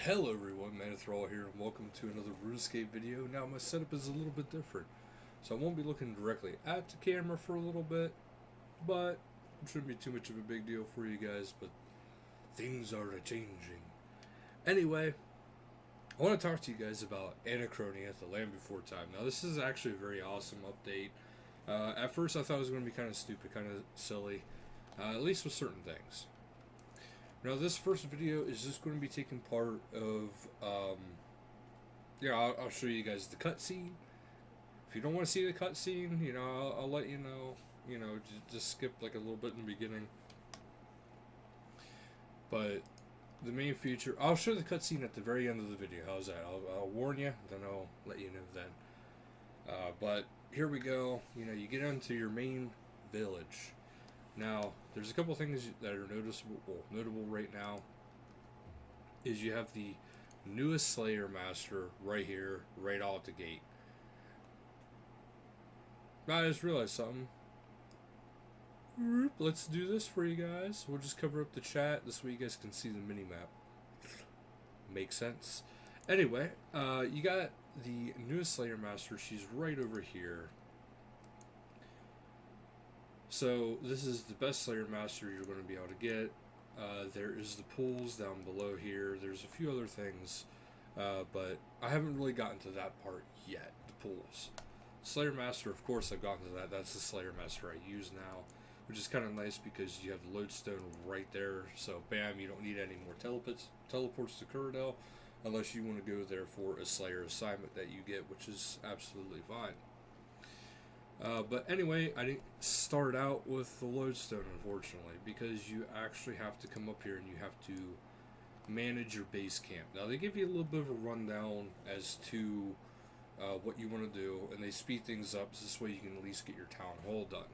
Hello everyone, Manathrall here, and welcome to another RuneScape video. Now my setup is a little bit different, so I won't be looking directly at the camera for a little bit, but it shouldn't be too much of a big deal for you guys, but things are a-changing. Anyway, I want to talk to you guys about Anachronia, the Land Before Time. Now this is actually a very awesome update. At first I thought it was going to be kind of stupid, kind of silly, at least with certain things. Now, this first video is just going to be taking part of, I'll show you guys the cutscene. If you don't want to see the cutscene, I'll let you know, just skip like a little bit in the beginning. But the main feature, I'll show the cutscene at the very end of the video. How's that? I'll warn you, then I'll let you know then. But here we go. You get into your main village. Now, there's a couple things that are notable right now. Is you have the newest Slayer Master right here, right out the gate. I just realized something. Let's do this for you guys. We'll just cover up the chat. This way you guys can see the mini-map. Makes sense. Anyway, you got the newest Slayer Master. She's right over here. So this is the best Slayer Master you're going to be able to get. There is the pools down below here. There's a few other things, but I haven't really gotten to that part yet, the pools. Slayer Master, of course I've gotten to that. That's the Slayer Master I use now, which is kind of nice because you have the lodestone right there. So bam, you don't need any more teleports to Kuradel, unless you want to go there for a Slayer assignment that you get, which is absolutely fine. But anyway, I didn't start out with the lodestone, unfortunately, because you actually have to come up here and you have to manage your base camp. Now, they give you a little bit of a rundown as to what you want to do, and they speed things up so this way you can at least get your town hall done.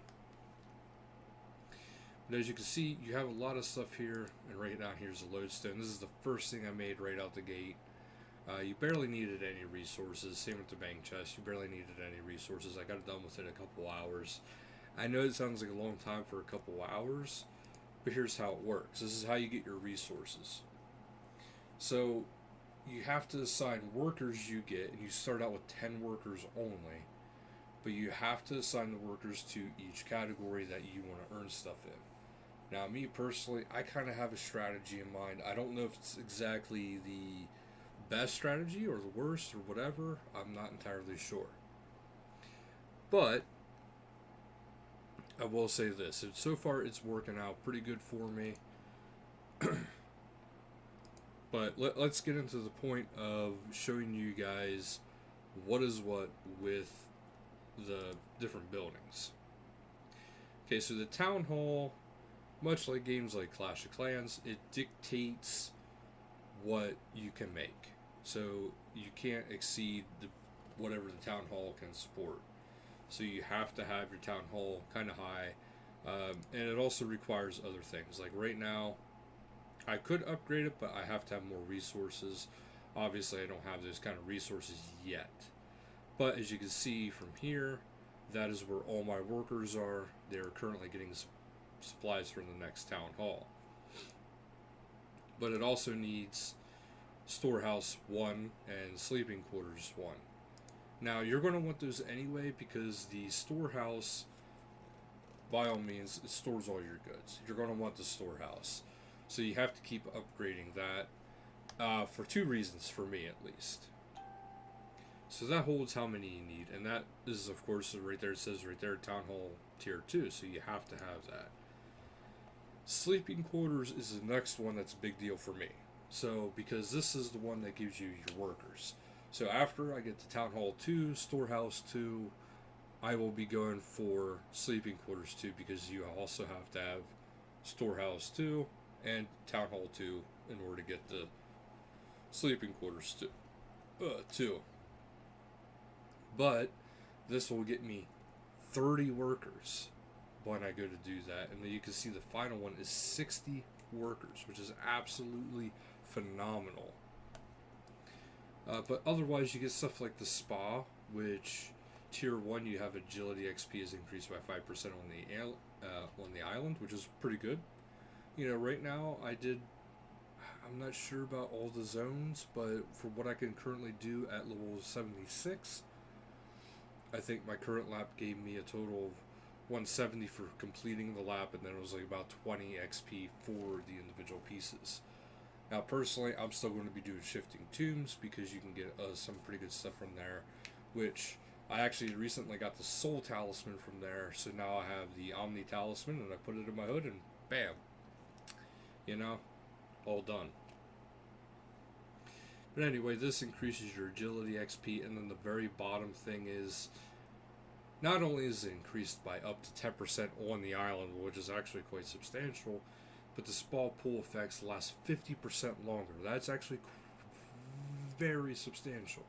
But as you can see, you have a lot of stuff here, and right down here is the lodestone. This is the first thing I made right out the gate. You barely needed any resources. Same with the bank chest. You barely needed any resources. I got it done within a couple hours. I know it sounds like a long time for a couple hours, but here's how it works. This is how you get your resources. So you have to assign workers you get, and you start out with 10 workers only, but you have to assign the workers to each category that you want to earn stuff in. Now, me personally, I kind of have a strategy in mind. I don't know if it's exactly the best strategy or the worst or whatever. I'm not entirely sure, but I will say this: so far it's working out pretty good for me. But let's get into the point of showing you guys what is what with the different buildings. Okay, so the town hall, much like games like Clash of Clans, it dictates what you can make. So you can't exceed whatever the town hall can support. So you have to have your town hall kind of high. And it also requires other things. Like right now, I could upgrade it, but I have to have more resources. Obviously, I don't have those kind of resources yet. But as you can see from here, that is where all my workers are. They're currently getting supplies from the next town hall. But it also needs storehouse 1 and sleeping quarters 1. Now you're going to want those anyway because the storehouse, by all means, it stores all your goods. You're going to want the storehouse, so you have to keep upgrading that for 2 reasons, for me at least. So that holds how many you need, and that is, of course, right there. It says right there, town hall tier 2, so you have to have that. Sleeping quarters is the next one that's a big deal for me. So, because this is the one that gives you your workers. So after I get to Town Hall 2, Storehouse 2, I will be going for Sleeping Quarters 2 because you also have to have Storehouse 2 and Town Hall 2 in order to get the Sleeping Quarters 2. But this will get me 30 workers when I go to do that. And then you can see the final one is 60 workers, which is absolutely phenomenal. But otherwise you get stuff like the spa, which tier 1 you have agility XP is increased by 5% on the island, which is pretty good. Right now I I'm not sure about all the zones, but for what I can currently do at level 76, I think my current lap gave me a total of 170 for completing the lap, and then it was like about 20 XP for the individual pieces. Now, personally, I'm still going to be doing shifting tombs because you can get some pretty good stuff from there, which I actually recently got the soul talisman from there, so now I have the Omni talisman, and I put it in my hood, and bam, you know, all done. But anyway, this increases your agility XP, and then the very bottom thing is, not only is it increased by up to 10% on the island, which is actually quite substantial, but the small pool effects last 50% longer. That's actually very substantial.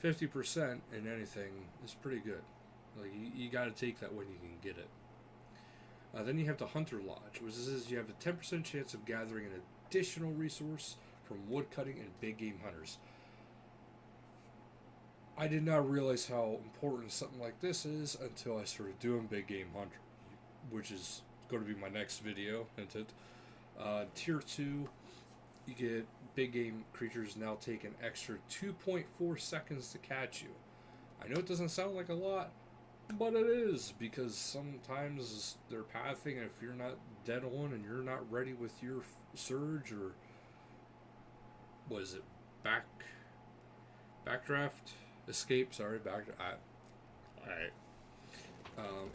50% in anything is pretty good. Like, you got to take that when you can get it. Then you have the Hunter Lodge, which is you have a 10% chance of gathering an additional resource from woodcutting and big game hunters. I did not realize how important something like this is until I started doing big game hunter, which is going to be my next video. Tier 2, you get big game creatures now take an extra 2.4 seconds to catch you. I know it doesn't sound like a lot, but it is, because sometimes they're pathing, and if you're not dead on and you're not ready with your surge, or was it backdraft escape, sorry, alright,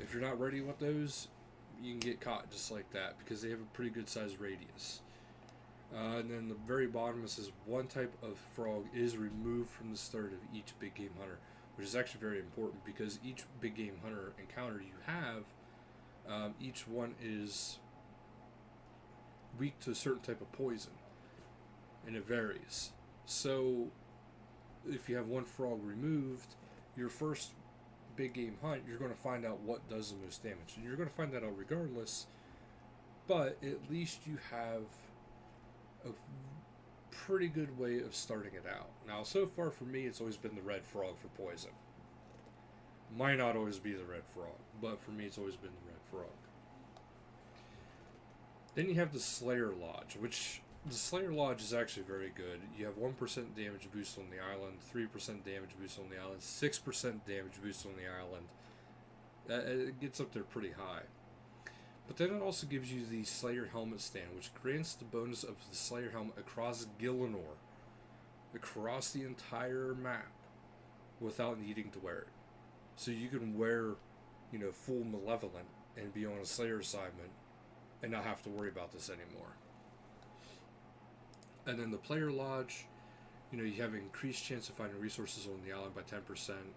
if you're not ready with those, you can get caught just like that, because they have a pretty good sized radius. And then the very bottom, it says one type of frog is removed from the start of each big game hunter, which is actually very important, because each big game hunter encounter you have, each one is weak to a certain type of poison, and it varies. So if you have one frog removed, your first big game hunt, you're going to find out what does the most damage, and you're going to find that out regardless, but at least you have a pretty good way of starting it out. Now, so far for me, it's always been the red frog for poison. Might not always be the red frog, but for me, it's always been the red frog. Then you have the Slayer Lodge, which the Slayer Lodge is actually very good. You have 1% damage boost on the island, 3% damage boost on the island, 6% damage boost on the island. It gets up there pretty high. But then it also gives you the Slayer Helmet Stand, which grants the bonus of the Slayer Helmet across Gillinor, across the entire map, without needing to wear it. So you can wear, full Malevolent and be on a Slayer assignment and not have to worry about this anymore. And then the Player Lodge, you have an increased chance of finding resources on the island by 10%.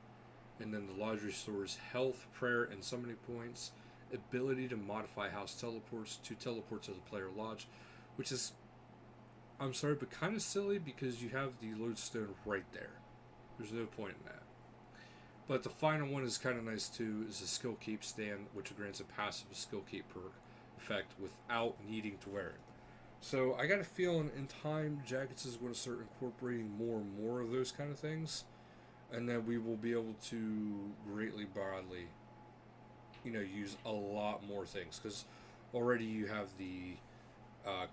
And then the Lodge restores health, prayer, and summoning points. Ability to modify house teleports to teleport to the Player Lodge, which is, I'm sorry, but kind of silly, because you have the lodestone right there. There's no point in that. But the final one is kind of nice too, is the Skill Cape Stand, which grants a passive Skill Cape perk effect without needing to wear it. So I got a feeling in time, Jackets is going to start incorporating more and more of those kind of things, and then we will be able to greatly, broadly, use a lot more things, because already you have the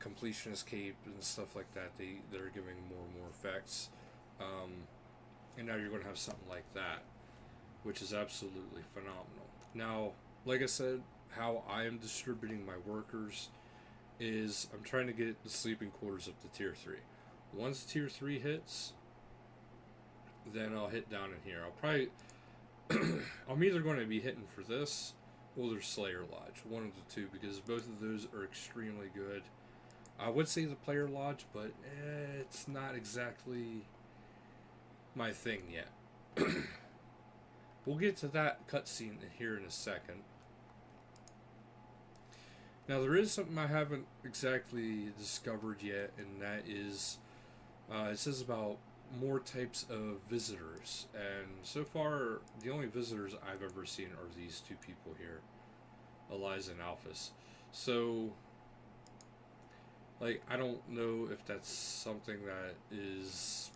completionist cape and stuff like that. They're giving more and more effects, and now you're going to have something like that, which is absolutely phenomenal. Now, like I said, how I am distributing my workers is I'm trying to get the sleeping quarters up to tier 3. Once tier 3 hits, then I'll hit down in here. I'll probably I'm either going to be hitting for this or the Slayer Lodge, one of the two, because both of those are extremely good. I would say the Player Lodge, but it's not exactly my thing yet. We'll get to that cutscene here in a second. Now, there is something I haven't exactly discovered yet, and that is, it says about more types of visitors, and so far, the only visitors I've ever seen are these two people here, Eliza and Alphys. So, I don't know if that's something that is,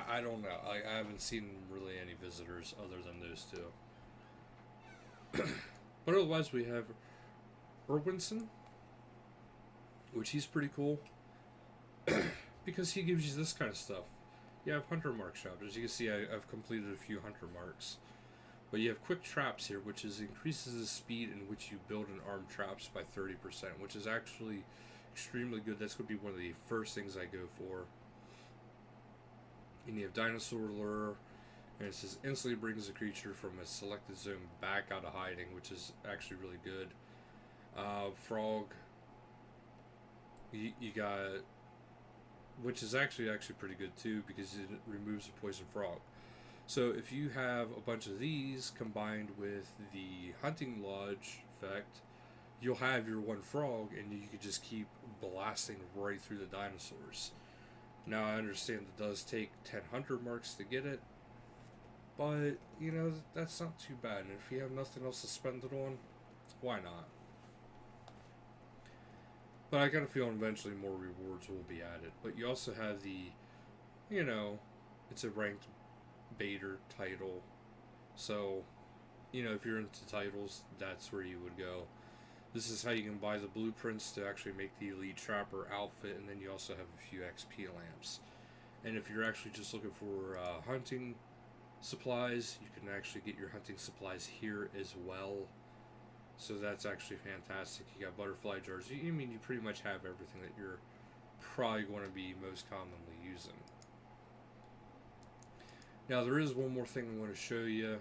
I don't know, I haven't seen really any visitors other than those two. But otherwise, we have Erwinson, which he's pretty cool. because he gives you this kind of stuff. You have hunter mark shops. As you can see, I've completed a few hunter marks. But you have quick traps here, which increases the speed in which you build and arm traps by 30%, which is actually extremely good. That's going to be one of the first things I go for. And you have dinosaur lure, and it says instantly brings the creature from a selected zone back out of hiding, which is actually really good. Frog, you got, which is actually pretty good too, because it removes the poison frog. So if you have a bunch of these combined with the hunting lodge effect, you'll have your one frog, and you can just keep blasting right through the dinosaurs. Now I understand it does take 10 hunter marks to get it, but you know, that's not too bad. And if you have nothing else to spend it on, why not? But I got a feeling eventually more rewards will be added. But you also have the, you know, it's a ranked baiter title. So, you know, if you're into titles, that's where you would go. This is how you can buy the blueprints to actually make the Elite Trapper outfit, and then you also have a few XP lamps. And if you're actually just looking for hunting supplies, you can actually get your hunting supplies here as well. So that's actually fantastic. You got butterfly jars. I mean, you pretty much have everything that you're probably going to be most commonly using. Now, there is one more thing I want to show you,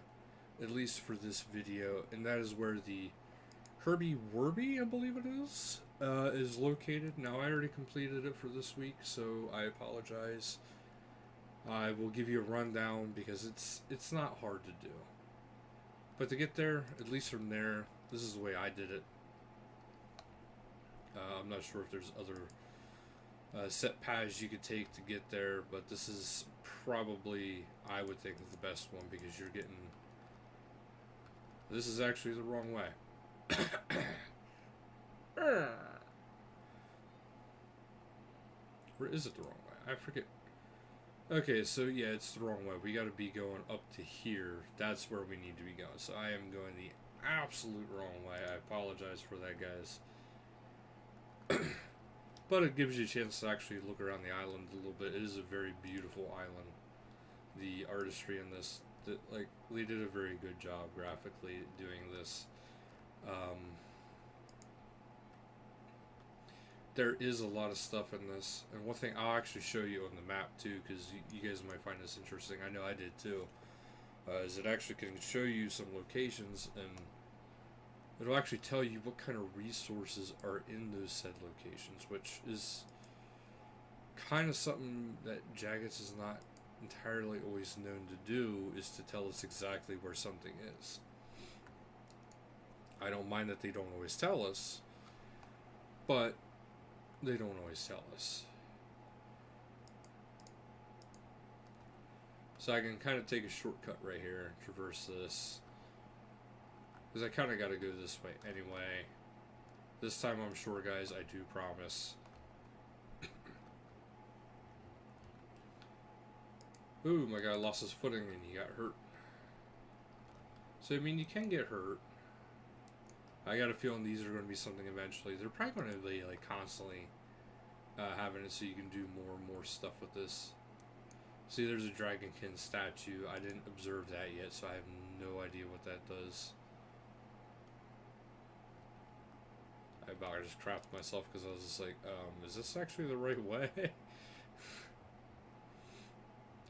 at least for this video, and that is where the Herbie Werby, I believe it is located. Now, I already completed it for this week, so I apologize. I will give you a rundown because it's not hard to do. But to get there, at least from there, this is the way I did it. I'm not sure if there's other set paths you could take to get there, but this is probably, I would think, the best one, because you're getting... This is actually the wrong way. Or is it the wrong way? I forget. Okay, so yeah, it's the wrong way. We got to be going up to here. That's where we need to be going. So I am going the absolute wrong way. I apologize for that, guys. But it gives you a chance to actually look around the island a little bit. It is a very beautiful island. The artistry in this, like, they did a very good job graphically doing this. There is a lot of stuff in this, and one thing I'll actually show you on the map too, because you guys might find this interesting. I know I did too. Is it actually can show you some locations, and it'll actually tell you what kind of resources are in those said locations, which is kind of something that Jagex is not entirely always known to do, is to tell us exactly where something is. I don't mind that they don't always tell us, but they don't always tell us. So I can kind of take a shortcut right here, traverse this, because I kind of got to go this way anyway. This time I'm sure, guys, I do promise. Ooh, my guy lost his footing and he got hurt. So, I mean, you can get hurt. I got a feeling these are going to be something eventually. They're probably going to be, like, constantly having it so you can do more and more stuff with this. See, there's a Dragonkin statue. I didn't observe that yet, so I have no idea what that does. I about just crapped myself because I was just like, is this actually the right way?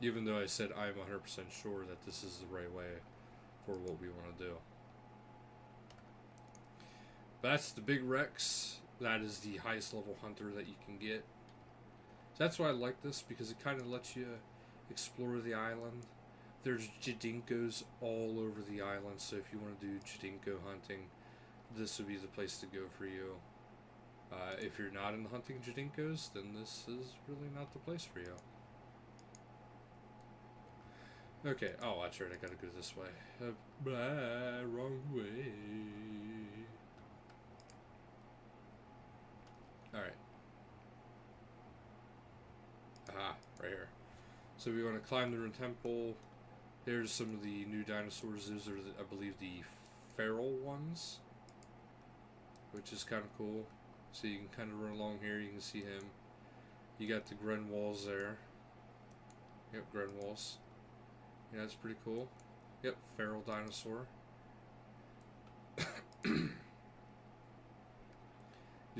Even though I said I'm 100% sure that this is the right way for what we want to do. But that's the Big Rex. That is the highest level hunter that you can get. So that's why I like this, because it kind of lets you explore the island. There's Jadinkos all over the island, so if you want to do Jadinko hunting, this would be the place to go for you. If you're not into hunting Jadinkos, then this is really not the place for you. Okay, oh, that's right, I gotta go this way. Wrong way. Alright. Aha, right here. So we want to climb the Rune Temple. There's some of the new dinosaurs. Those are, I believe, the feral ones, which is kind of cool. So you can kind of run along here. You can see him. You got the Gren walls there. Yep, Gren walls. Yeah, that's pretty cool. Yep, feral dinosaur. You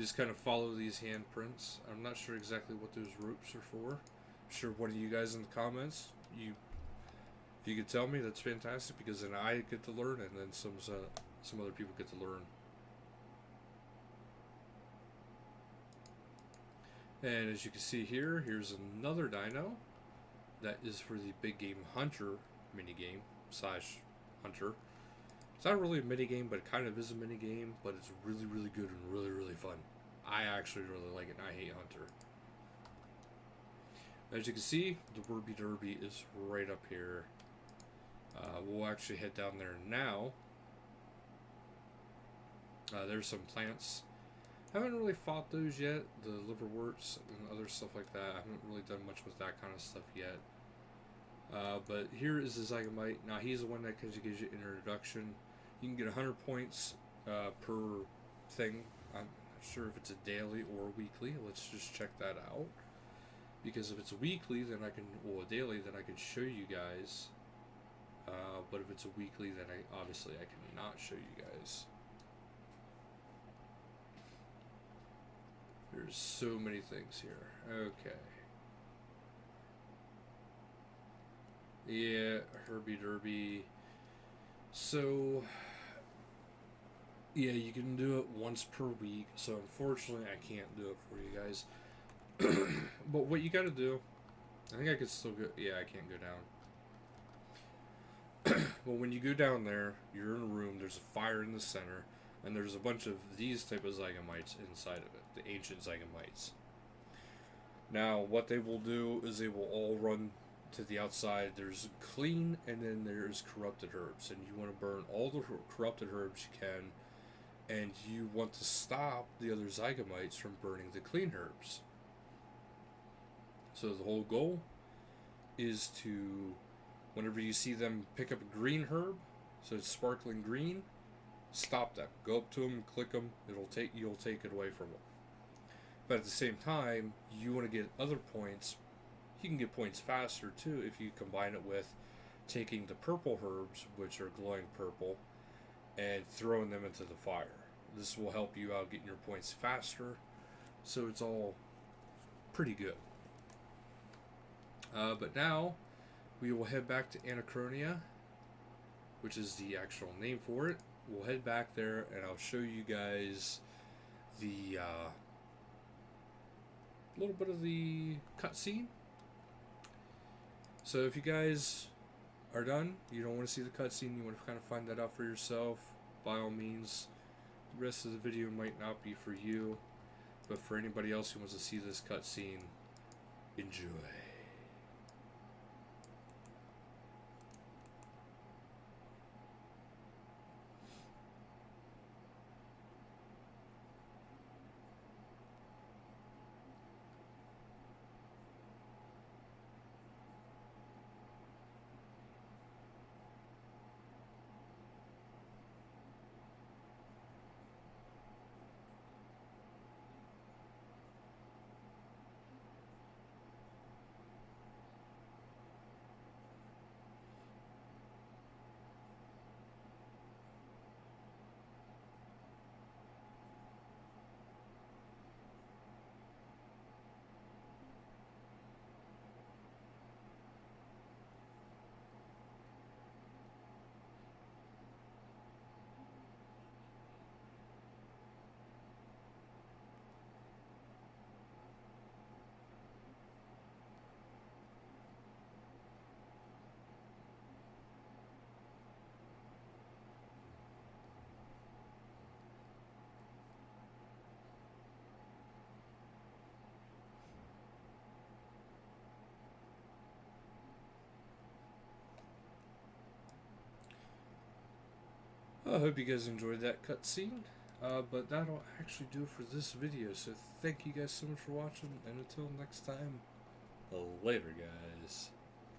just kind of follow these handprints. I'm not sure exactly what those ropes are for. I'm sure one of you guys in the comments, if you could tell me, that's fantastic, because then I get to learn, and then some other people get to learn. And as you can see here, here's another dino that is for the big game hunter minigame slash hunter. It's not really a minigame, but it kind of is a minigame, but it's really, really good and really, really fun. I actually really like it, and I hate hunter. As you can see, the Wurby Derby is right up here. We'll actually head down there now. There's some plants. Haven't really fought those yet, the liverworts and other stuff like that. I haven't really done much with that kind of stuff yet. But here is the Zygamite. Now he's the one that gives you an introduction. You can get 100 points per thing. I'm not sure if it's a daily or a weekly. Let's just check that out. Because if it's a weekly, then I can, or a daily, then I can show you guys. But if it's a weekly, then obviously I cannot show you guys. There's so many things here. Okay. Yeah, Herbie Derby. So, yeah, you can do it once per week. So, unfortunately, I can't do it for you guys. But what you gotta do, I think I could still go. Yeah, I can't go down. Well, when you go down there, you're in a room. There's a fire in the center. And there's a bunch of these type of Zygamites inside of it, the ancient Zygamites. Now, what they will do is they will all run to the outside. There's clean, and then there's corrupted herbs. And you want to burn all the corrupted herbs you can, and you want to stop the other Zygamites from burning the clean herbs. So the whole goal is to, whenever you see them pick up a green herb, so it's sparkling green, stop them. Go up to them, click them. You'll take it away from them. But at the same time, you want to get other points. You can get points faster too if you combine it with taking the purple herbs, which are glowing purple, and throwing them into the fire. This will help you out getting your points faster. So it's all pretty good. But now we will head back to Anachronia, which is the actual name for it. We'll head back there, and I'll show you guys the little bit of the cutscene. So if you guys are done, you don't want to see the cutscene, you want to kind of find that out for yourself, by all means. The rest of the video might not be for you, but for anybody else who wants to see this cutscene, enjoy. I hope you guys enjoyed that cutscene, but that'll actually do it for this video, so thank you guys so much for watching, and until next time, later guys.